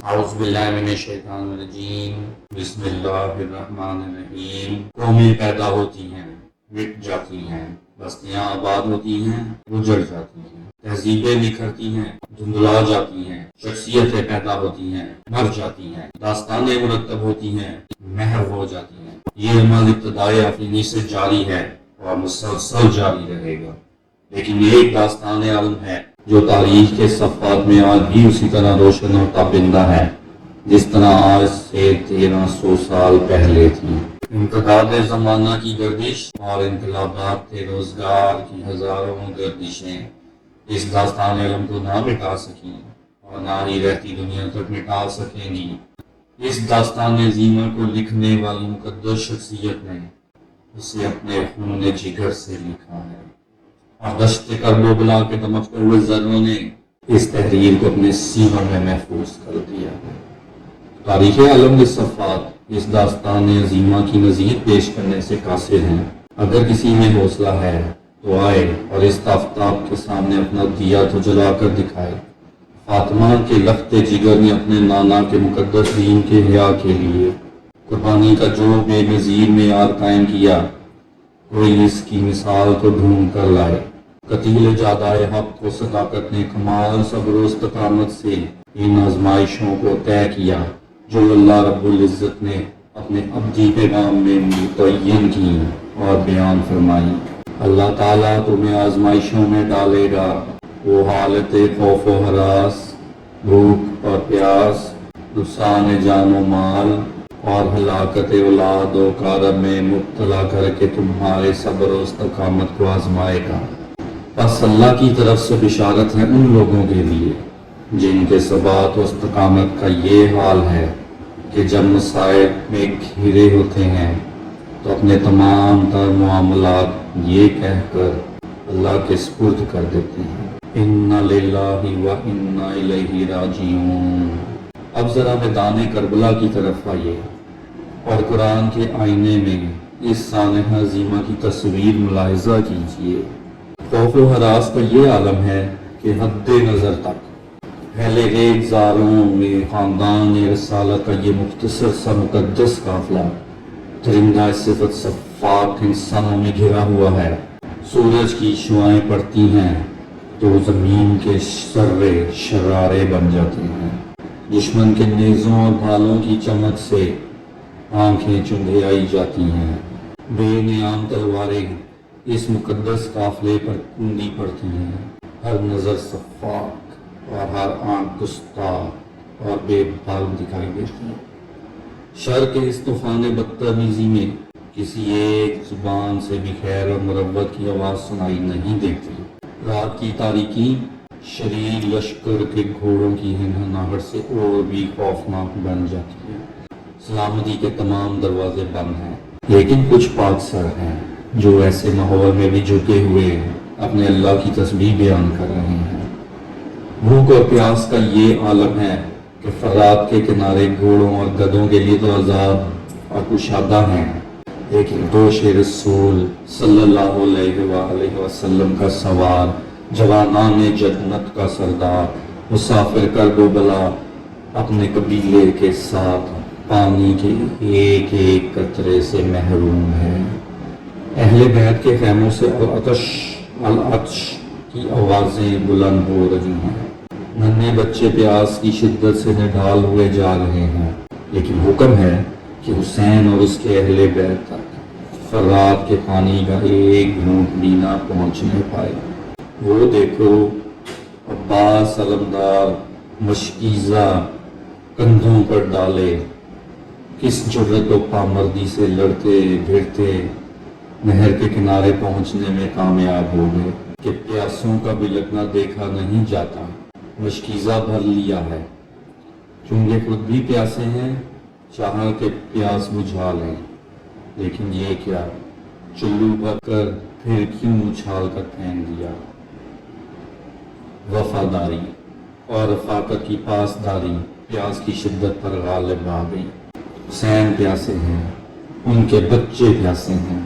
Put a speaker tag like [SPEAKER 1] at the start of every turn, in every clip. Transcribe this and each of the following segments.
[SPEAKER 1] اعوذ باللہ من الشیطان الرجیم بسم اللہ الرحمن الرحیم۔ قومیں پیدا ہوتی ہیں، مٹ جاتی ہیں، بستیاں آباد ہوتی ہیں، اجڑ جاتی ہیں، تہذیبیں بکھرتی ہیں، دھندلا جاتی ہیں، شخصیتیں پیدا ہوتی ہیں، مر جاتی ہیں، داستانیں مرتب ہوتی ہیں، محو ہو جاتی ہیں۔ یہ عمل ابتدائے آفرینی سے جاری ہے اور مسلسل جاری رہے گا، لیکن یہ ایک داستان عالم ہے جو تاریخ کے صفحات میں آج بھی اسی طرح روشن اور تابندہ ہے جس طرح آج سے 1300 سال پہلے تھی۔ انقطاع زمانہ کی گردش اور انقلابات روزگار کی ہزاروں گردشیں اس داستان علم کو نہ مٹا سکیں اور نہ ہی رہتی دنیا تک مٹا سکیں گی۔ اس داستان عظیمہ کو لکھنے والی مقدس شخصیت نے اسے اپنے خون جگر سے لکھا ہے اور دشت کربلا کے دمکتے ہوئے ذروں نے اس تحریر کو اپنے سینوں میں محفوظ کر دیا ہے۔ تاریخ عالم کے صفحات اس داستان عظیمہ کی نظیر پیش کرنے سے قاصر ہیں۔ اگر کسی میں حوصلہ ہے تو آئے اور اس آفتاب کے سامنے اپنا دیا تو جلا کر دکھائے۔ فاطمہ کے لخت جگر نے اپنے نانا کے مقدس دین کے حیا کے لیے قربانی کا جو بے نظیر معیار قائم کیا، کوئی اس کی مثال تو ڈھونڈ کر لائے۔ قتیل جادائے حق کو صداقت نے کمال صبر و استقامت سے ان آزمائشوں کو طے کیا جو اللہ رب العزت نے اپنے ابدی پیغام میں متعین کی اور بیان فرمائی۔ اللہ تعالیٰ تمہیں آزمائشوں میں ڈالے گا، وہ حالت خوف و ہراس، بھوک اور پیاس، نقصان جان و مال اور ہلاکت اولاد و کارب میں مبتلا کر کے تمہارے صبر و استقامت کو آزمائے گا۔ بس اللہ کی طرف سے بشارت ہے ان لوگوں کے لیے جن کے ثبات و استقامت کا یہ حال ہے کہ جب مصائب میں گھرے ہوتے ہیں تو اپنے تمام تر معاملات یہ کہہ کر اللہ کے سپرد کر دیتے ہیں، اِنَّ لِلَّهِ وَإِنَّا إِلَيْهِ رَاجِعُونَ۔ اب ذرا میدان کربلا کی طرف آئیے اور قرآن کے آئینے میں اس سانحہ عظیمہ کی تصویر ملاحظہ کیجیے۔ خوف و ہراس کا یہ عالم ہے کہ حد نظر تک پھیلے ایک زاروں میں خاندان رسالت کا یہ مختصر سا مقدس قافلہ درندہ صفت صفاق انسانوں میں گھرا ہوا ہے۔ سورج کی شعائیں پڑتی ہیں تو زمین کے سرے شرارے بن جاتے ہیں۔ دشمن کے نیزوں اور بھالوں کی چمک سے آنکھیں چندھیائی جاتی ہیں۔ بے نیام تلواریں اس مقدس قافلے پر کوندی پڑتی ہیں۔ ہر نظر صفاق اور ہر آنکھ گستاخ اور بے بال دکھائی دیتی ہے۔ شر کے اس طوفان بدتمیزی میں کسی ایک زبان سے بھی خیر اور مروت کی آواز سنائی نہیں دیتی۔ رات کی تاریکی شریر لشکر کے گھوڑوں کی ہنہناہٹ سے اور بھی خوفناک بن جاتی ہے۔ سلامتی کے تمام دروازے بند ہیں، لیکن کچھ پاک سر ہیں جو ایسے ماحول میں بھی جھکے ہوئے اپنے اللہ کی تسبیح بیان کر رہے ہیں۔ بھوک اور پیاس کا یہ عالم ہے کہ فرات کے کنارے گھوڑوں اور گدھوں کے لیے تو عذاب اور کشادہ ہیں، لیکن دوش رسول صلی اللہ علیہ وآلہ وسلم کا سوار، جوانان جنت کا سردار، مسافر کرب و بلا اپنے قبیلے کے ساتھ پانی کے ایک ایک قطرے سے محروم ہے۔ اہل بیت کے خیموں سے العطش کی آوازیں بلند ہو رہی ہیں۔ ننھے بچے پیاس کی شدت سے نڈھال ہوئے جا رہے ہیں، لیکن حکم ہے کہ حسین اور اس کے اہل بیت تک فرات کے پانی کا ایک گھونٹ بھی نہ پہنچنے پائے۔ وہ دیکھو عباس علمدار مشکیزہ کندھوں پر ڈالے کس جرت و پامردی سے لڑتے بھیڑتے نہر کے کنارے پہنچنے میں کامیاب ہو گئے کہ پیاسوں کا بلکنا دیکھا نہیں جاتا، مشکیزہ بھر لیا ہے۔ چونکہ خود بھی پیاسے ہیں، چاہا کہ پیاس بجھا لیں، لیکن یہ کیا، چلو بھر کر پھر کیوں اچھال کر پھینک دیا۔ وفاداری اور رفاقت کی پاسداری پیاس کی شدت پر غالب آ گئی۔ حسین پیاسے ہیں، ان کے بچے پیاسے ہیں،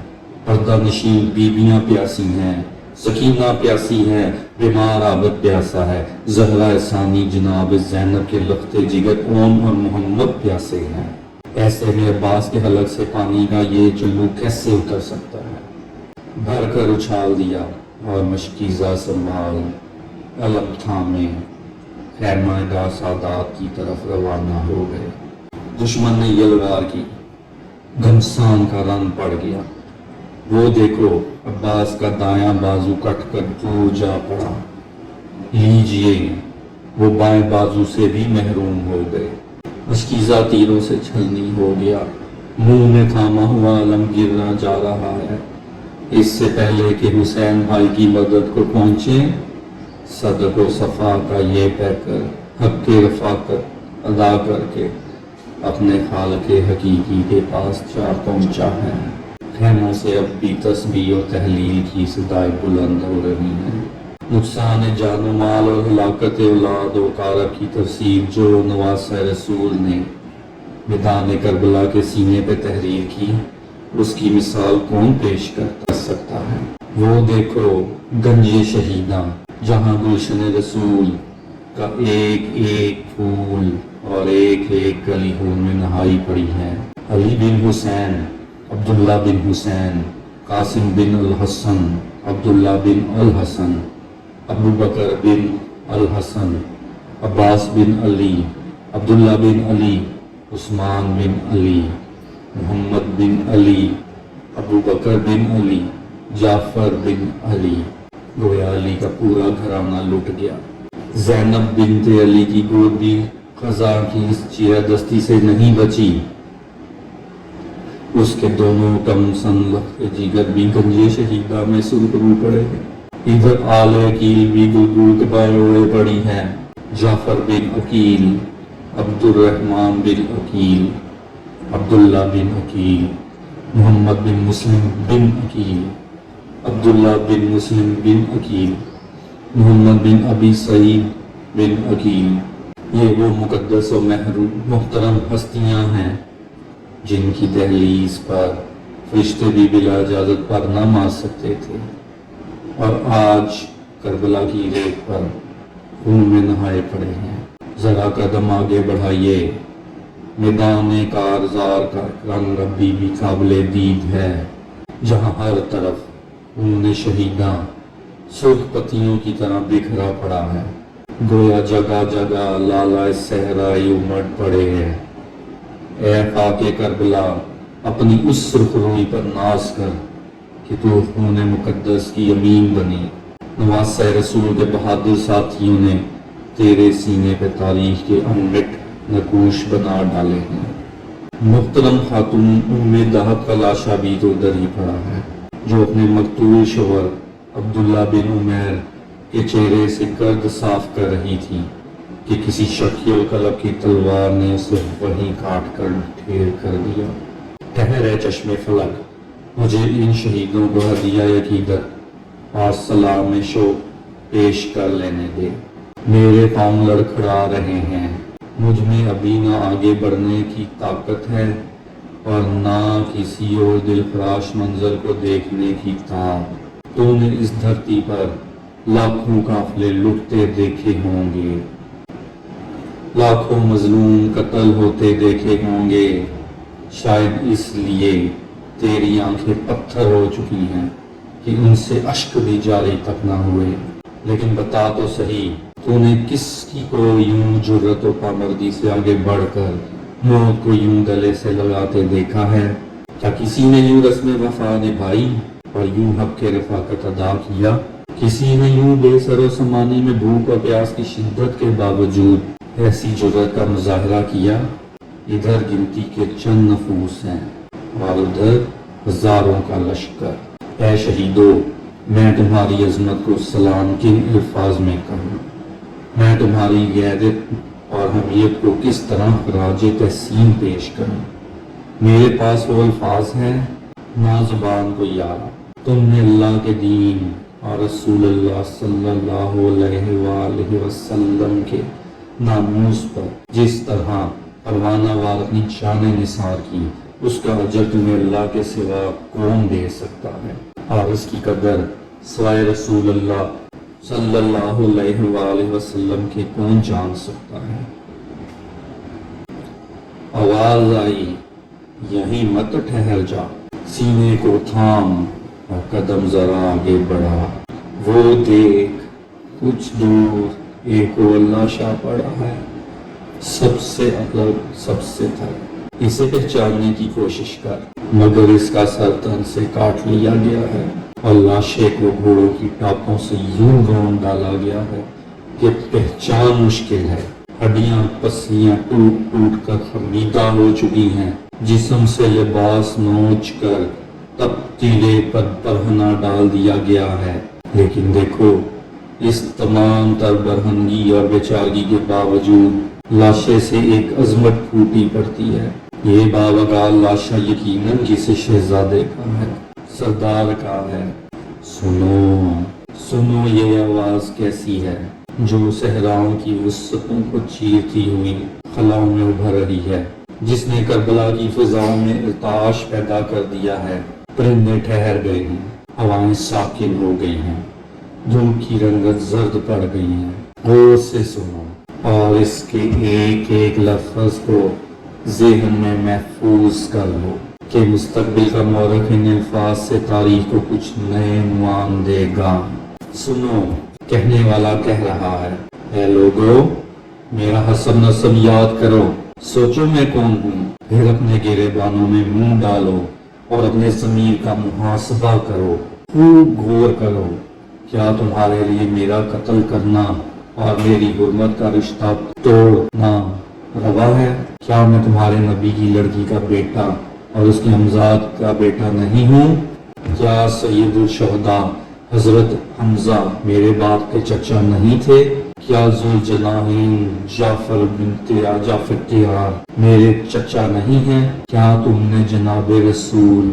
[SPEAKER 1] پردہ نشین بیویاں پیاسی ہیں، سکینہ پیاسی ہے، بیمار عابد پیاسا ہے، زہرا ثانی جناب زینب کے لخت جگر اون اور محمد پیاسے ہیں۔ ایسے میں عباس کے حلق سے پانی کا یہ چلو کیسے اتر سکتا ہے؟ بھر کر اچھال دیا اور مشکیزہ سنبھال علم تھامے خیمہ گاہ سادات کی طرف روانہ ہو گئے۔ دشمن نے یلغار کی، گھمسان کا رنگ پڑ گیا۔ وہ دیکھو، عباس کا دایاں بازو کٹ کر دور جا پڑا۔ لیجئے، وہ بائیں بازو سے بھی محروم ہو گئے۔ مشکیزہ تیروں سے چھلنی ہو گیا، منہ میں تھاما ہوا علم گرنا جا رہا ہے۔ اس سے پہلے کہ حسین بھائی کی مدد کو پہنچے، صدق و صفا کا یہ پیکر حق کے رفاقت ادا کر کے اپنے خالق حقیقی کے پاس جا پہنچا ہے۔ خیموں سے اب بھی تسبیح و تحلیل کی صدائیں بلند ہو رہی ہیں۔ نقصان جان و مال اور ہلاکت اولاد و کارب کی تفسیر جو نواسہ رسول نے میدان کربلا کے سینے پہ تحریر کی، اس کی مثال کون پیش کر سکتا ہے؟ وہ دیکھو گنج شہیداں، جہاں گلشن رسول کا ایک ایک پھول اور ایک ایک کلی خون میں نہائی پڑی ہے۔ علی بن حسین، عبداللہ بن حسین، قاسم بن الحسن، عبداللہ بن الحسن، ابو بکر بن الحسن، عباس بن علی، عبداللہ بن علی، عثمان بن علی، محمد بن علی، ابو بکر بن علی، جعفر بن علی۔ گویا علی کا پورا گھرانہ لٹ گیا۔ زینب بنت علی کی گود بھی خزاں کی اس چیرہ دستی سے نہیں بچی۔ اس کے دونوں کم سن لخت جگر بھی گنج شہیدہ میں سرخرو پڑے ہیں۔ ادھر آل عقیل بھی گلگل کے بائیں اوڑے پڑی ہے۔ جعفر بن عقیل، عبد الرحمن بن عقیل، عبداللہ بن عقیل، محمد بن مسلم بن عقیل، عبداللہ بن مسلم بن عقیل، محمد بن ابی سعید بن عقیل۔ یہ وہ مقدس و محترم ہستیاں ہیں جن کی دہلیز پر فرشتے بھی بلا اجازت پر نہ مار سکتے تھے، اور آج کربلا کی ریت پر خون میں نہائے پڑے ہیں۔ ذرا قدم آگے بڑھائیے، میدان کارزار کا رنگ ابھی بھی قابل دید ہے، جہاں ہر طرف خون شہیداں سرخ پتیوں کی طرح بکھرا پڑا ہے۔ گویا جگہ جگہ لالہ صحرائی امڑ پڑے ہیں۔ اے خاک کربلا، اپنی اس سرخ روئی پر ناز کر کہ تو خون مقدس کی امین بنی۔ نواسہ رسول کے بہادر ساتھیوں نے تیرے سینے پہ تاریخ کے انمٹ نقوش بنا ڈالے ہیں۔ محترم خاتون ام دہب کا لاشا بھی تو ادھر ہی پڑا ہے، جو اپنے مقتول شوہر عبداللہ بن عمیر کے چہرے سے گرد صاف کر رہی تھی کہ کسی شکی القلب کی تلوار نے اسے وہیں کاٹ کر ڈھیر کر دیا۔ ٹھہرے چشم فلک، مجھے ان شہیدوں کو ہدیہ عقیدت اور سلام شوق پیش کر لینے دے۔ میرے پاؤں لڑکھڑا رہے ہیں، مجھ میں ابھی نہ آگے بڑھنے کی طاقت ہے اور نہ کسی اور دلفراش منظر کو دیکھنے کی طاقت۔ تو نے اس دھرتی پر لاکھوں قافلے لٹتے دیکھے ہوں گے، لاکھوں مظلوم قتل ہوتے دیکھے ہوں گے، شاید اس لیے تیری آنکھیں پتھر ہو چکی ہیں کہ ان سے اشک بھی جاری تک نہ ہوئے۔ لیکن بتا تو صحیح، تو نے کس کی کو یوں جرت و پامردی سے آگے بڑھ کر موت کو یوں گلے سے لگاتے دیکھا ہے؟ کیا کسی نے یوں رسم وفا نبھائی اور یوں حق کے رفاقت ادا کیا؟ کسی نے یوں بے سر و سامانی میں بھوک اور پیاس کی شدت کے باوجود ایسی جرت کا مظاہرہ کیا؟ ادھر گنتی کے چند نفوس ہیں اور ادھر ہزاروں کا لشکر۔ اے شہیدو، میں تمہاری عظمت کو سلام کن الفاظ میں کہوں؟ میں تمہاری غیرت اور حمیت کو کس طرح خراج تحسین پیش کروں؟ میرے پاس وہ الفاظ ہیں نہ زبان کو یاد۔ تم نے اللہ کے دین اور رسول اللہ صلی اللہ علیہ وآلہ وسلم کے ناموس پر جس طرح پروانہ وار اپنی جان نثار کی، اس کا اجر تمہیں اللہ کے سوا کون دے سکتا ہے؟ اور اس کی قدر سوائے رسول اللہ صلی اللہ علیہ وآلہ وسلم کے کون جان سکتا ہے؟ آواز آئی، یہیں مت ٹھہر جا، سینے کو تھام اور قدم ذرا آگے بڑھا، وہ دیکھ کچھ دور ایک لاشا پڑا ہے، سب سے الگ، سب سے تھک، اسے پہچاننے کی کوشش کر، مگر اس کا سر تن سے کاٹ لیا گیا ہے اور لاشے کو گھوڑوں کی ٹاپوں سے یوں رون ڈالا گیا ہے کہ پہچان مشکل ہے، ہڈیاں پسلیاں ٹوٹ ٹوٹ کر خمیدہ ہو چکی ہیں، جسم سے لباس نوچ کر تپتیلے پر برہنہ ڈال دیا گیا ہے، لیکن دیکھو اس تمام تر برہنگی اور بیچارگی کے باوجود لاشے سے ایک عظمت پھوٹی پڑتی ہے۔ یہ باوقار لاشا یقیناً کسی شہزادے کا ہے، سردار کا ہے۔ سنو سنو یہ آواز کیسی ہے جو صحراؤں کی وسعتوں کو چیرتی ہوئی خلاؤں میں ابھر رہی ہے، جس نے کربلا کی فضاؤں میں ارتعاش پیدا کر دیا ہے۔ پرندے ٹھہر گئے ہیں، ہوائیں ساکن ہو گئی ہیں، دھوپ کی رنگت زرد پڑ گئی ہے۔ غور سے سنو اور اس کے ایک ایک لفظ کو ذہن میں محفوظ کر لو کہ مستقبل کا مورخ ان الفاظ سے تاریخ کو کچھ نئے عنوان دے گا۔ سنو، کہنے والا کہہ رہا ہے، اے لوگو، میرا حسب نسب یاد کرو، سوچو میں کون ہوں، پھر اپنے گریبانوں میں منہ ڈالو اور اپنے ضمیر کا محاسبہ کرو، خوب غور کرو۔ کیا تمہارے لیے میرا قتل کرنا اور میری حرمت کا رشتہ توڑنا روا ہے؟ کیا میں تمہارے نبی کی لڑکی کا بیٹا اور اس کے ہمزاد کا بیٹا نہیں ہوں؟ کیا سید الشہداء حضرت حمزہ میرے باپ کے چچا نہیں تھے؟ کیا ذوالجناحین جعفر تیار میرے چچا نہیں ہیں؟ کیا تم نے جناب رسول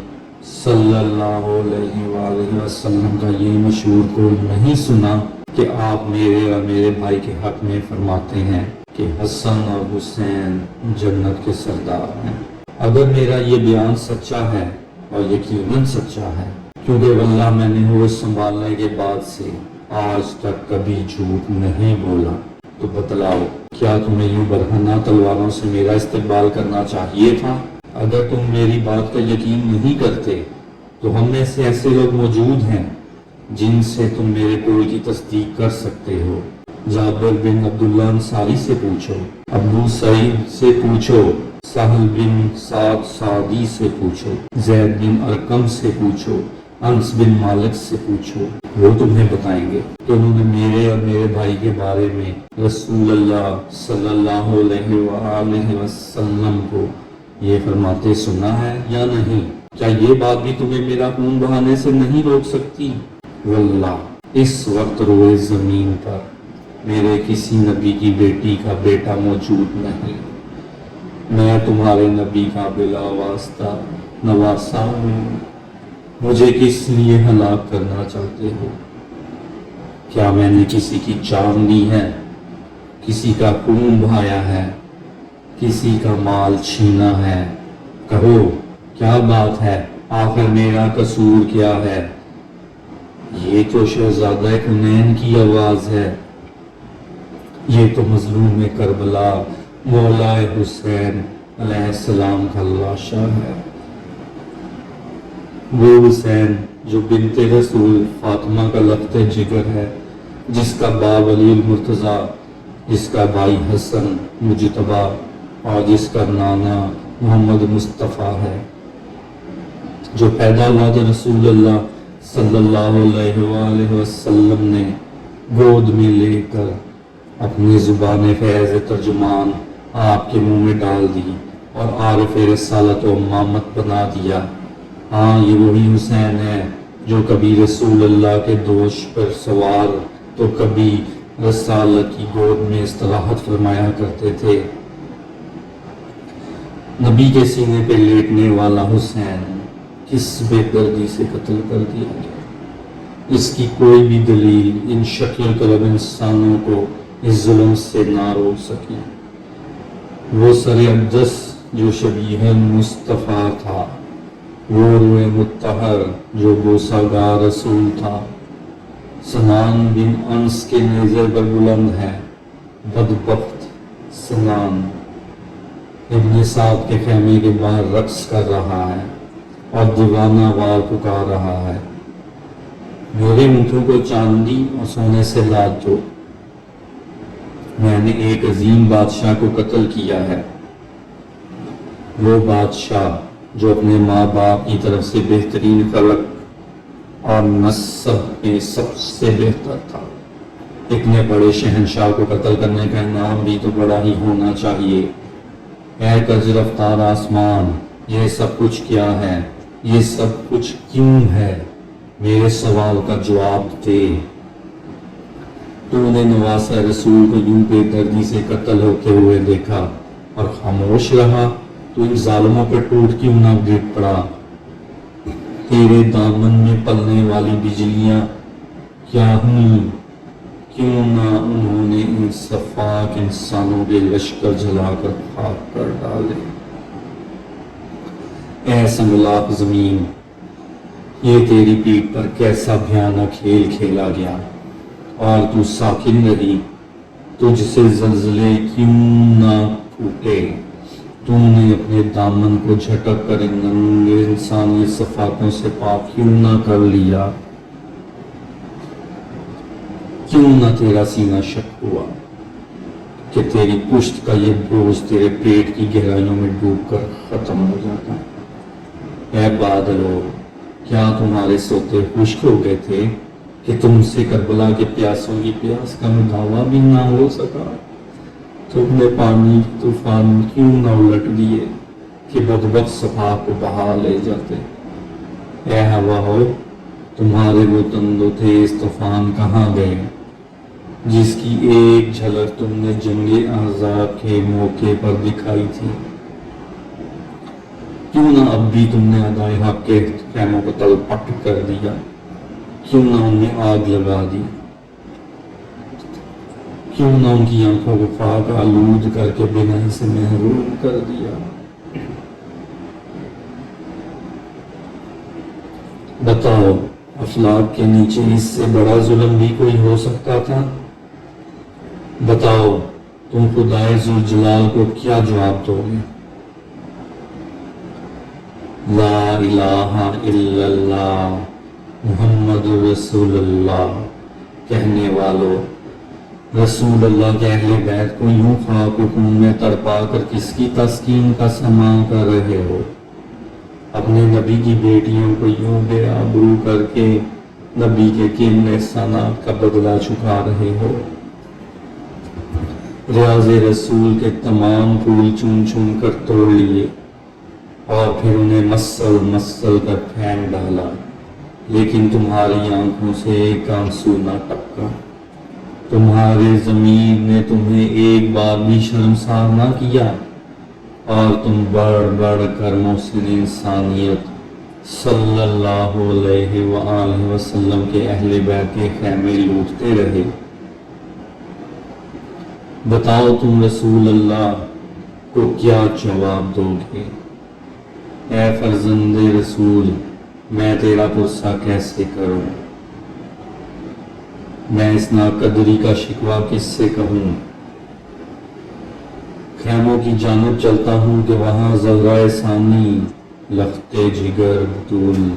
[SPEAKER 1] صلی اللہ علیہ وآلہ وسلم کا یہ مشہور قول نہیں سنا کہ آپ میرے اور میرے بھائی کے حق میں فرماتے ہیں کہ حسن اور حسین جنت کے سردار ہیں؟ اگر میرا یہ بیان سچا ہے، اور یقیناً سچا ہے، کیونکہ واللہ میں نے ہوش سنبھالنے کے بعد سے آج تک کبھی جھوٹ نہیں بولا، تو بتلاؤ کیا تمہیں یوں برہنہ تلواروں سے میرا استقبال کرنا چاہیے تھا؟ اگر تم میری بات کا یقین نہیں کرتے تو ہم میں سے ایسے لوگ موجود ہیں جن سے تم میرے قول کی تصدیق کر سکتے ہو۔ جابر بن عبداللہ انصاری سے پوچھو، ابو سعید سے پوچھو، سہل بن سعد سعدی سے پوچھو، زید بن ارقم سے پوچھو، انس بن مالک سے پوچھو، وہ تمہیں بتائیں گے کہ انہوں نے میرے اور میرے بھائی کے بارے میں رسول اللہ صلی اللہ علیہ وآلہ وسلم کو یہ فرماتے سنا ہے یا نہیں؟ کیا یہ بات بھی تمہیں میرا خون بہانے سے نہیں روک سکتی؟ واللہ اس وقت روئے زمین پر میرے کسی نبی کی بیٹی کا بیٹا موجود نہیں، میں تمہارے نبی کا بلا واسطہ نواسا ہوں، مجھے کس لیے ہلاک کرنا چاہتے ہو؟ کیا میں نے کسی کی جان لی ہے، کسی کا خون بہایا ہے، کسی کا مال چھینا ہے؟ کہو کیا بات ہے، آخر میرا قصور کیا ہے؟ یہ تو شہزادہ حنین کی آواز ہے، یہ تو مظلوم کربلا مولا حسین علیہ السلام کا لاشا ہے، وہ حسین جو بنت رسول فاطمہ کا لخت جگر ہے، جس کا باپ علی المرتضیٰ، جس کا بھائی حسن مجتبیٰ اور جس کا نانا محمد مصطفیٰ ہے، جو پیدا ہوا تو رسول اللہ صلی اللہ علیہ وآلہ وسلم نے گود میں لے کر اپنی زبان فیض ترجمان آپ کے منہ میں ڈال دی اور عارف رسالت و امامت بنا دیا۔ ہاں، یہ وہی حسین ہے جو کبھی رسول اللہ کے دوش پر سوار تو کبھی رسالت کی گود میں استراحت فرمایا کرتے تھے۔ نبی کے سینے پہ لیٹنے والا حسین کس بے دردی سے قتل کر دیا گیا؟ اس کی کوئی بھی دلیل ان شکل طلب انسانوں کو اس ظلم سے نہ روک سکی۔ وہ سر اقدس جو شبیہ مصطفیٰ تھا، وہ روح مطہر جو بوسہ گا رسول تھا، سنان بن انس کے نیزے پر بلند ہے، بدبخت سنان ابن سعد کے خیمے کے باہر رقص کر رہا ہے اور دیوانہ وار پکار رہا ہے، میرے اونٹوں کو چاندی اور سونے سے لاد دو، میں نے ایک عظیم بادشاہ کو قتل کیا ہے، وہ بادشاہ جو اپنے ماں باپ کی طرف سے بہترین خلق اور نسب میں سب سے بہتر تھا۔ اتنے بڑے شہنشاہ کو قتل کرنے کا انعام بھی تو بڑا ہی ہونا چاہیے۔ اے کج رفتار آسمان، یہ سب کچھ کیا ہے؟ یہ سب کچھ کیوں ہے؟ میرے سوال کا جواب دے۔ تو نے نواسہ رسول کو یوں بے دردی سے قتل ہوتے ہوئے دیکھا اور خاموش رہا، تو ان ظالموں پر ٹوٹ کیوں نہ گر پڑا؟ تیرے دامن میں پلنے والی بجلیاں کیا ہوئیں؟ کیوں نہ انہوں نے ان صفاک انسانوں کے لشکر جلا کر خاک کر ڈالے؟ اے سنگلاخ زمین، یہ تیری پیٹھ پر کیسا بھیانک کھیل کھیلا گیا اور تو ساکن رہی، تجھ سے زلزلے کیوں نہ پھوٹے؟ تم نے اپنے دامن کو جھٹک کر ان ننگے انسانی صفاتوں سے پاک کیوں نہ کر لیا؟ کیوں نہ تیرا سینہ شک ہوا کہ تیری پشت کا یہ بوجھ تیرے پیٹ کی گہرائیوں میں ڈوب کر ختم ہو جاتا؟ اے بادلو، کیا تمہارے سوتے خشک ہو گئے تھے کہ تم سے کربلا کے پیاسوں کی پیاس کا مداوا بھی نہ ہو سکا؟ تم نے پانی کی طوفان کیوں نہ الٹ دیے کہ بدبخت صفا کو بہا لے جاتے؟ اے ہوا ہو، تمہارے وہ تند و تیز طوفان کہاں گئے جس کی ایک جھلک تم نے جنگ احزاب کے موقع پر دکھائی تھی؟ کیوں نہ اب بھی تم نے ادائے حق کے خیموں کو تلپٹ کر دیا؟ کیوں نہ انہیں آگ لگا دی؟ کیوں نہ ان کی آنکھوں کو خاک آلود کر کے بینائی سے محروم کر دیا؟ بتاؤ، افلاک کے نیچے اس سے بڑا ظلم بھی کوئی ہو سکتا تھا؟ بتاؤ، تم خدائے ذوالجلال کو کیا جواب دو گے؟ لا الہ الا اللہ محمد رسول اللہ کہنے والوں، رسول اللہ کے اہل بیت کو یوں خاک و خون میں تڑپا کر کس کی تسکین کا سماع کر رہے ہو؟ اپنے نبی کی بیٹیوں کو یوں بے آبرو کر کے نبی کے کن احسانات کا بدلہ چکا رہے ہو؟ ریاض رسول کے تمام پھول چون چون کر توڑ لیے اور پھر انہیں مسل مسل کر پھینک ڈالا، لیکن تمہاری آنکھوں سے ایک آنسو نہ ٹپکا۔ تمہارے ضمیر نے تمہیں ایک بار بھی شرمسار نہ کیا، اور تم بڑھ بڑھ کر محسن انسانیت صلی اللہ علیہ وآلہ وسلم کے اہل بیت کے خیمے لوٹتے رہے۔ بتاؤ، تم رسول اللہ کو کیا جواب دو گے؟ اے فرزند رسول، میں تیرا پرسہ کیسے کروں؟ میں اس ناقدری کا شکوہ کس سے کہوں؟ خیموں کی جانب چلتا ہوں کہ وہاں زہرائے ثانی، لخت جگر بطول،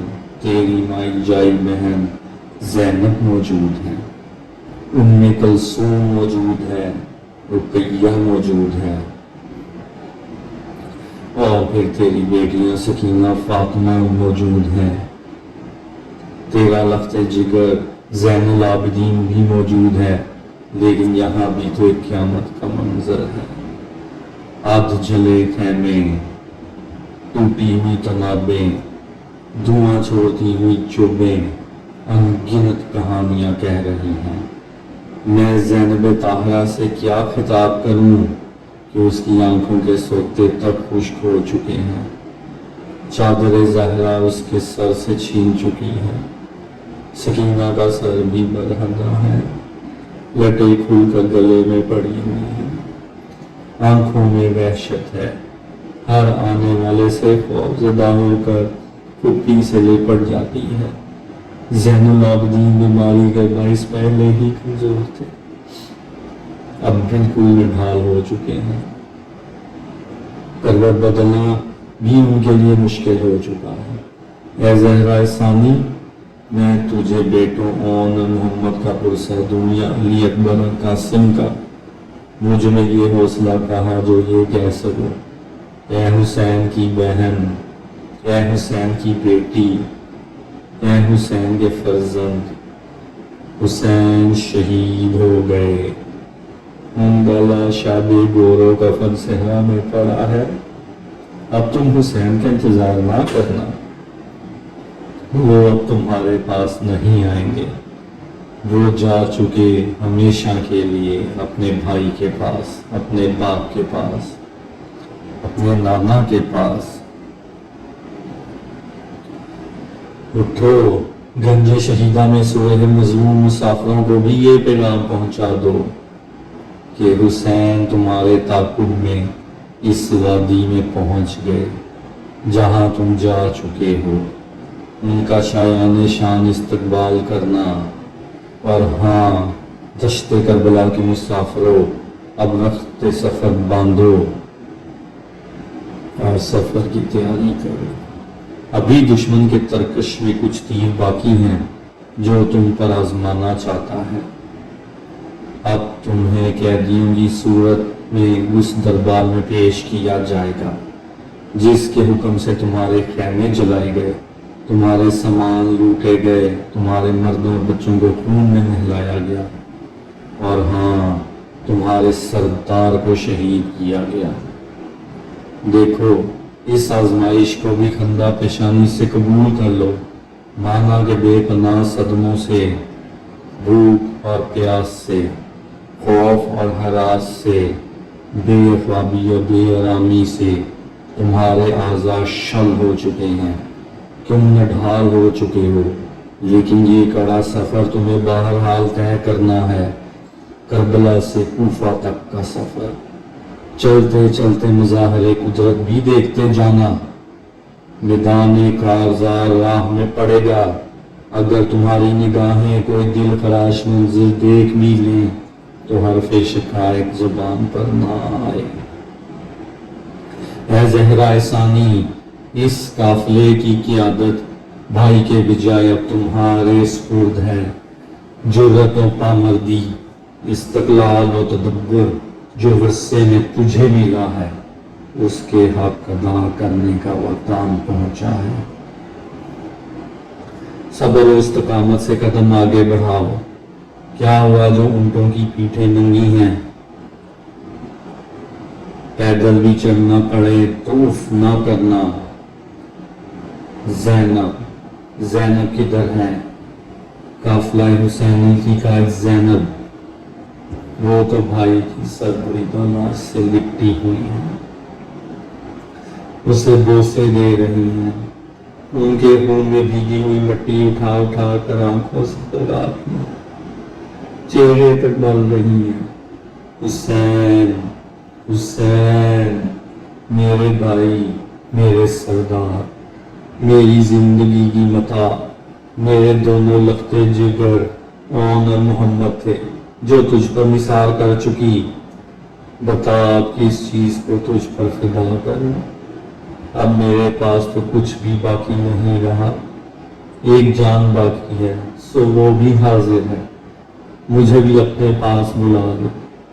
[SPEAKER 1] تیری مائی جائی بہن زینب موجود ہیں، ام کلثوم موجود ہے، رقیہ موجود ہے، اور پھر تیری بیٹیاں سکینہ فاطمہ موجود ہیں۔ تیرا لخت جگر زین العابدین بھی موجود ہے، لیکن یہاں بھی تو ایک قیامت کا منظر ہے۔ آدھ جلے خیمے، ٹوٹی ہوئی تنابیں، دھواں چھوڑتی ہوئی چوبیں انگنت کہانیاں کہہ رہی ہیں۔ میں زینب طاہرہ سے کیا خطاب کروں کہ اس کی آنکھوں کے سوتے تک خشک ہو چکے ہیں، چادر زہرا اس کے سر سے چھین چکی ہے، سکینہ کا سر بھی برہنہ ہے، لٹے کھل کر گلے میں پڑی ہوئی ہے، آنکھوں میں وحشت ہے، ہر آنے والے سے خوف زدہ ہو کر پھپھی سے لپٹ جاتی ہے۔
[SPEAKER 2] زین العابدین بیماری کے باعث پہلے ہی کمزور تھے، اب بالکل نڈھال ہو چکے ہیں، کروٹ بدلنا بھی ان کے لیے مشکل ہو چکا ہے۔ اے زہرا ثانی، میں تجھے بیٹوں اون محمد کا پرسہ دوں یا علی اکبر اور قاسم کا، مجھ میں یہ حوصلہ کہا جو یہ کہہ سکوں، اے حسین کی بہن، اے حسین کی بیٹی، اے حسین کے فرزند، حسین شہید ہو گئے، ان کا لاش آب گور و کفن صحرا میں پڑا ہے، اب تم حسین کا انتظار نہ کرنا، وہ اب تمہارے پاس نہیں آئیں گے، وہ جا چکے ہمیشہ کے لیے اپنے بھائی کے پاس، اپنے باپ کے پاس، اپنے نانا کے پاس۔ اٹھو، گنج شہیدہ میں سوئے مظلوم مسافروں کو بھی یہ پیغام پہنچا دو کہ حسین تمہارے تعاقب میں اس وادی میں پہنچ گئے جہاں تم جا چکے ہو، ان کا شایان شان استقبال کرنا، اور ہاں دشت کربلا کے مسافروں، اب رخت سفر باندھو اور سفر کی تیاری کرو، ابھی دشمن کے ترکش میں کچھ تیر باقی ہیں جو تم پر آزمانا چاہتا ہے، اب تمہیں قیدیوں کی صورت میں اس دربار میں پیش کیا جائے گا جس کے حکم سے تمہارے خیمے جلائے گئے، تمہارے سامان لوٹے گئے، تمہارے مردوں اور بچوں کو خون میں نہلایا گیا، اور ہاں تمہارے سردار کو شہید کیا گیا۔ دیکھو، اس آزمائش کو بھی خندہ پیشانی سے قبول کر لو، مانا کہ بے پناہ صدموں سے، بھوک اور پیاس سے، خوف اور ہراس سے، بے خوابی اور بے آرامی سے تمہارے اعضاء شل ہو چکے ہیں، تم نڈھال ہو چکے ہو، لیکن یہ کڑا سفر تمہیں بہرحال طے کرنا ہے، کربلا سے کوفہ تک کا سفر، چلتے چلتے مظاہر قدرت بھی دیکھتے جانا، میدان کارزار راہ میں پڑے گا، اگر تمہاری نگاہیں کوئی دل خراش منظر دیکھ بھی لیں تو حرف شقائق زبان پر نہ آئے۔ اے زہرا ثانی، اس قافلے کی قیادت بھائی کے بجائے اب تمہارے سپرد ہے، جرأت و پامردی، استقلال و تدبر جو ورثے میں تجھے ملا ہے، اس کے حق ادا کرنے کا وقت آن پہنچا ہے۔ صبر و استقامت سے قدم آگے بڑھاؤ، کیا ہوا جو اونٹوں کی پیٹھیں ننگی ہیں، پیدل بھی چلنا پڑے تو اف نہ کرنا۔ زینب کدھر ہے؟ قافلہ حسینی کی قائد زینب، وہ تو بھائی کی سربریدہ لاش سے لپٹی ہوئی ہیں، اسے بوسے دے رہی ہیں، ان کے خون میں بھیگی ہوئی مٹی اٹھا اٹھا کر آنکھوں سے لگا رہی ہیں، چہرے تک مل رہی ہیں۔ حسین، حسین، میرے بھائی، میرے سردار، میری زندگی کی متاع، میرے دونوں لختے جگر اون اور محمد تھے جو تجھ پر نثار کر چکی، بتا اب کس چیز کو تجھ پر فدا کروں، اب میرے پاس تو کچھ بھی باقی نہیں رہا، ایک جان باقی ہے سو وہ بھی حاضر ہے، مجھے بھی اپنے پاس بلا دو،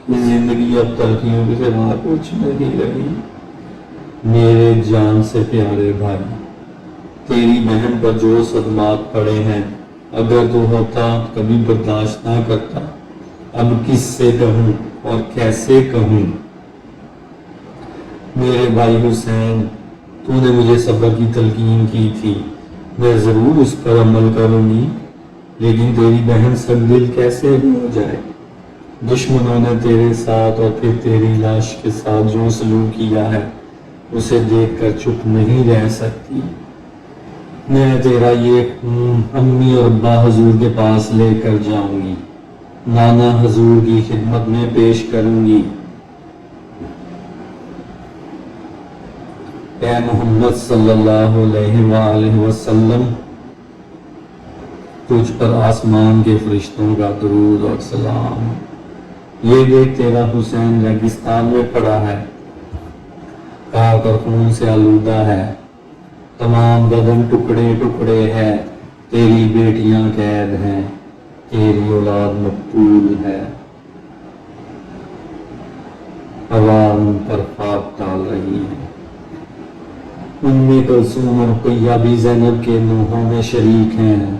[SPEAKER 2] یہ زندگی اب تلخیوں کے سوا کچھ نہیں رہی۔ میرے جان سے پیارے بھائی، تیری بہن پر جو صدمات پڑے ہیں، اگر تو ہوتا کبھی برداشت نہ کرتا، اب کس سے کہوں اور کیسے کہوں۔ میرے بھائی حسین، تو نے مجھے صبر کی تلقین کی تھی، میں ضرور اس پر عمل کروں گی، لیکن تیری بہن سخت دل کیسے ہو جائے؟ دشمنوں نے تیرے ساتھ اور پھر تیری لاش کے ساتھ جو سلوک کیا ہے اسے دیکھ کر چپ نہیں رہ سکتی۔ میں تیرا یہ خون امی اور ابا حضور کے پاس لے کر جاؤں گی، نانا حضور کی خدمت میں پیش کروں گی۔ اے محمد صلی اللہ علیہ وآلہ وسلم، تجھ پر آسمان کے فرشتوں کا درود اور سلام۔ یہ دیکھ تیرا حسین ریگستان میں پڑا ہے، خاک اور خون سے آلودہ ہے، تمام بدن ٹکڑے ٹکڑے ہے، تیری بیٹیاں قید ہیں، تیری اولاد مقتول ہے۔ ہوا ان پر خاک ڈال رہی ہے۔ ام کلثوم اور رقیہ بھی زینب کے نوحوں میں شریک ہیں۔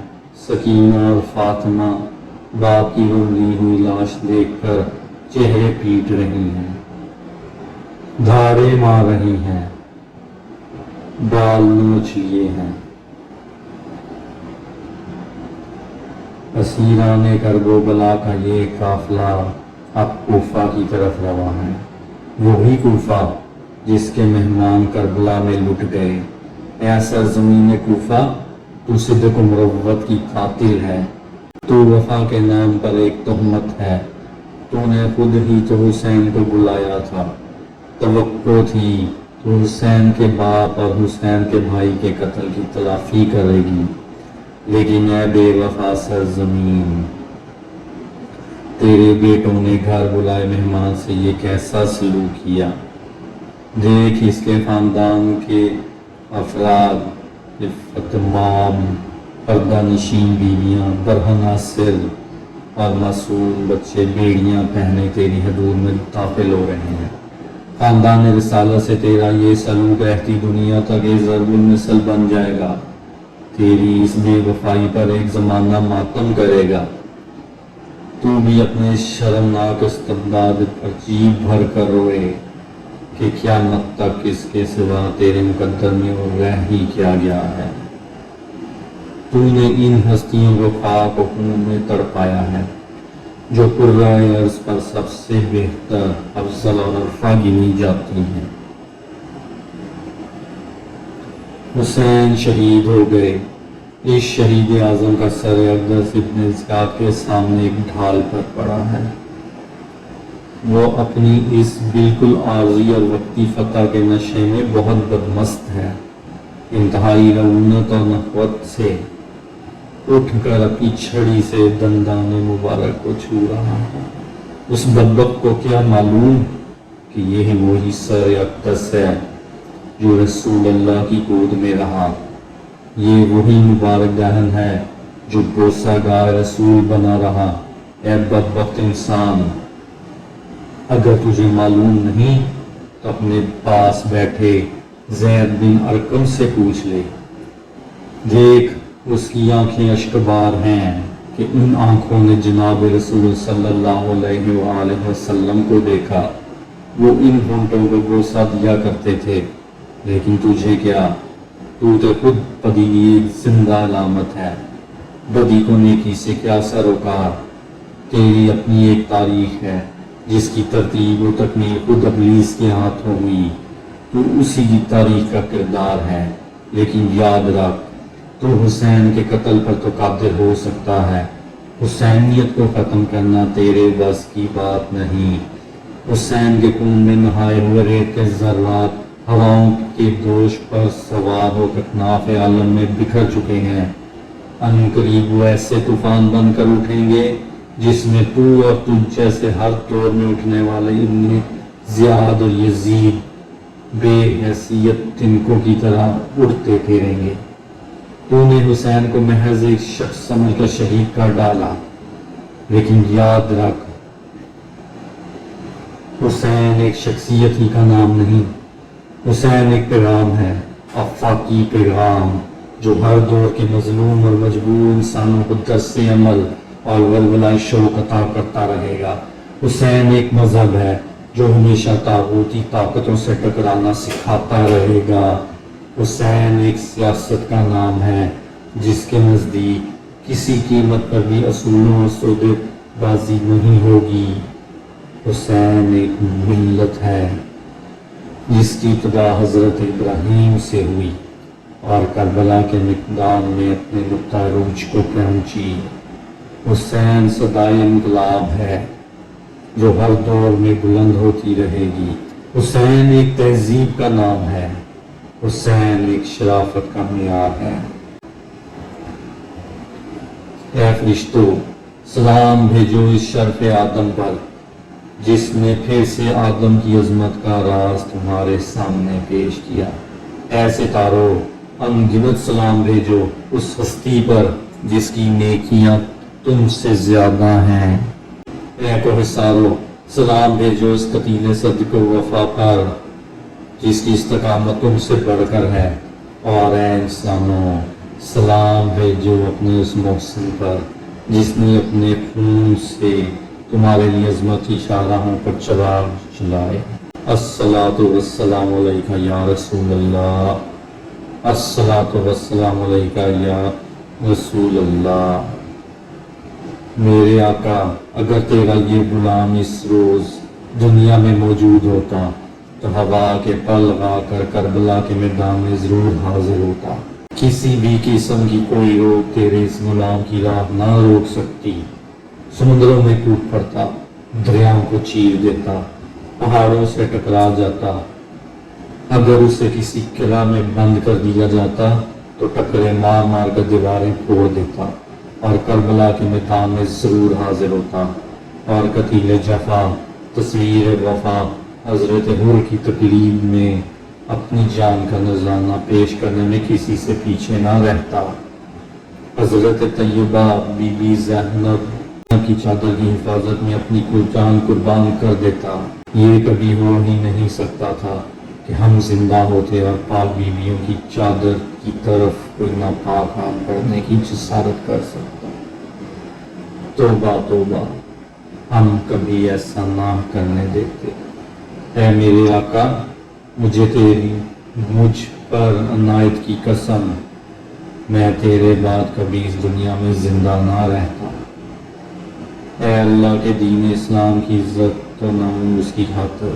[SPEAKER 2] سکینہ اور فاطمہ باپ کی رنگی ہوئی لاش دیکھ کر چہرے پیٹ رہی ہیں، دھاڑے مار رہی ہیں، بال نوچ لیے ہیں۔ اسیران کربلا کا یہ قافلہ اب کوفہ کی طرف رواں ہے، وہی کوفہ جس کے مہمان کربلا میں لٹ گئے۔ اے سرزمین کوفہ، تو صدق و مروت کی قاتل ہے، تو وفا کے نام پر ایک تہمت ہے۔ تو نے خود ہی تو حسین کو بلایا تھا، توقع تھی تو حسین کے باپ اور حسین کے بھائی کے قتل کی تلافی کرے گی، لیکن اے بے وفا سرزمین، تیرے بیٹوں نے گھر بلائے مہمان سے یہ کیسا سلوک کیا۔ دیکھ اس کے خاندان کے افراد، عفت مام، پردہ نشین بیویاں، برہنہ سر اور معصوم بچے بیڑیاں پہنے تیری حدود میں داخل ہو رہے ہیں۔ خاندان رسالت سے تیرا یہ سلوک رہتی دنیا تک ضرب المثل بن جائے گا۔ تیری اس بے وفائی پر ایک زمانہ ماتم کرے گا۔ تو بھی اپنے شرمناک استبداد پر جیب بھر کر روئے کہ قیامت تک اس کے سوا تیرے مقدر میں اور رہ ہی کیا گیا ہے۔ تو نے ان ہستیوں کو خاک و خون میں تڑپایا ہے جو قرائے ارض پر سب سے بہتر، افضل اور ارفع گنی جاتی ہیں۔ حسین شہید ہو گئے۔ اس شہید اعظم کا سر اقدس ابن زیاد کے سامنے ایک ڈھال پر پڑا ہے۔ وہ اپنی اس بالکل عارضی اور وقتی فتح کے نشے میں بہت بدمست ہے۔ انتہائی رعونت اور نخوت سے اٹھ کر اپنی چھڑی سے دندان مبارک کو چھو رہا ہے۔ اس بدبخت کو کیا معلوم کہ یہ وہی سر اقدس ہے جو رسول اللہ کی گود میں رہا، یہ وہی مبارک دہن ہے جو بوسہ گاہ رسول بنا رہا۔ اے بدبخت انسان، اگر تجھے معلوم نہیں تو اپنے پاس بیٹھے زید بن ارقم سے پوچھ لے۔ دیکھ، اس کی آنکھیں اشکبار ہیں کہ ان آنکھوں نے جناب رسول صلی اللہ علیہ وآلہ وسلم کو دیکھا۔ وہ ان ہونٹوں کو بوسہ دیا کرتے تھے، لیکن تجھے کیا؟ تو خود بدی کی ایک زندہ علامت ہے۔ بدی کو نیکی سے کیا سروکار؟ تیری اپنی ایک تاریخ ہے جس کی ترتیب و تکمیل خود ابلیس کے ہاتھوں ہوئی۔ تو اسی کی تاریخ کا کردار ہے، لیکن یاد رکھ، تو حسین کے قتل پر تو قادر ہو سکتا ہے، حسینیت کو ختم کرنا تیرے بس کی بات نہیں۔ حسین کے خون میں نہائے ہوئے ریت کے ذرات ہواؤں کے دوش پر سوار ہو کر اکناف عالم میں بکھر چکے ہیں۔ ان قریب وہ ایسے طوفان بن کر اٹھیں گے جس میں تو اور تجھ جیسے ہر دور میں اٹھنے والے ابن زیاد اور یزید بے حیثیت تنکوں کی طرح اڑتے پھریں گے۔ تو نے حسین کو محض ایک شخص سمجھ کر شہید کر ڈالا، لیکن یاد رکھ، حسین ایک شخصیت ہی کا نام نہیں، حسین ایک پیغام ہے، آفاقی پیغام جو ہر دور کے مظلوم اور مجبور انسانوں کو درس عمل اور ولولۂ شوق عطا کرتا رہے گا۔ حسین ایک مذہب ہے جو ہمیشہ طاغوتی طاقتوں سے ٹکرانا سکھاتا رہے گا۔ حسین ایک سیاست کا نام ہے جس کے نزدیک کسی قیمت پر بھی اصولوں اور سودے بازی نہیں ہوگی۔ حسین ایک ملت ہے جس کی ابتدا حضرت ابراہیم سے ہوئی اور کربلا کے میدان میں اپنے نقطہ عروج کو پہنچی۔ حسین صدائے انقلاب ہے جو ہر دور میں بلند ہوتی رہے گی۔ حسین ایک تہذیب کا نام ہے، حسین ایک شرافت کا معیار ہے۔ اے فرشتوں سلام بھیجو اس شرف آدم پر جس نے پھر سے آدم کی عظمت کا راز تمہارے سامنے پیش کیا۔ اے ستاروں ان گنت سلام بھیجو اس ہستی پر جس کی نیکیاں تم سے زیادہ ہیں۔ اے کوہسارو سلام بھیجو اس قتیل صدق و وفا پر جس کی استقامت تم سے بڑھ کر ہے۔ اور اے انسانوں سلام بھیجو اپنے اس محسن پر جس نے اپنے خون سے تمہارے لیے عظمت کی شاہراہوں پر چراغ جلائے۔ الصلاۃ والسلام علیکہ یا رسول اللہ، الصلاۃ والسلام علیکہ یا رسول اللہ۔ میرے آقا اگر تیرا یہ غلام اس روز دنیا میں موجود ہوتا تو ہوا کے پل لگا کر کربلا کے میدان میں ضرور حاضر ہوتا۔ کسی بھی قسم کی کوئی روک تیرے اس غلام کی راہ نہ روک سکتی۔ سمندروں میں کود پڑتا، دریاؤں کو چیر دیتا، پہاڑوں سے ٹکرا جاتا۔ اگر اسے کسی قلعہ میں بند کر دیا جاتا تو ٹکرے مار مار کر دیواریں پھوڑ دیتا اور کربلا کے میدان میں ضرور حاضر ہوتا اور قتیل جفا تصویر وفا حضرت حر کی تقریب میں اپنی جان کا نذرانہ پیش کرنے میں کسی سے پیچھے نہ رہتا۔ حضرت طیبہ بی بی زینب کی چادر کی حفاظت میں اپنی جان قربان کر دیتا۔ یہ کبھی ہو ہی نہیں سکتا تھا کہ ہم زندہ ہوتے اور پاک بیویوں کی چادر کی طرف کوئی ناپاک ہاتھ بڑھنے کی جسارت کر سکتا۔ توبہ توبہ ہم کبھی ایسا نہ کرنے دیتے۔ اے میرے آقا مجھ پر عنایت کی قسم میں تیرے بعد کبھی اس دنیا میں زندہ نہ رہتا۔ اے اللہ کے دین اسلام کی عزت و ناموس کی خاطر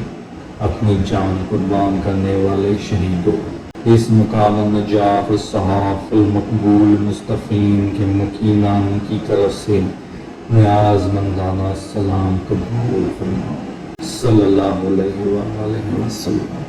[SPEAKER 2] اپنی جان قربان کرنے والے شہیدوں، اس مقام نجاح الصحاف المقبول مصطفین کے مکینان کی طرف سے نیاز مندانہ سلام قبول فرما۔ صلی اللہ علیہ وآلہ وسلم۔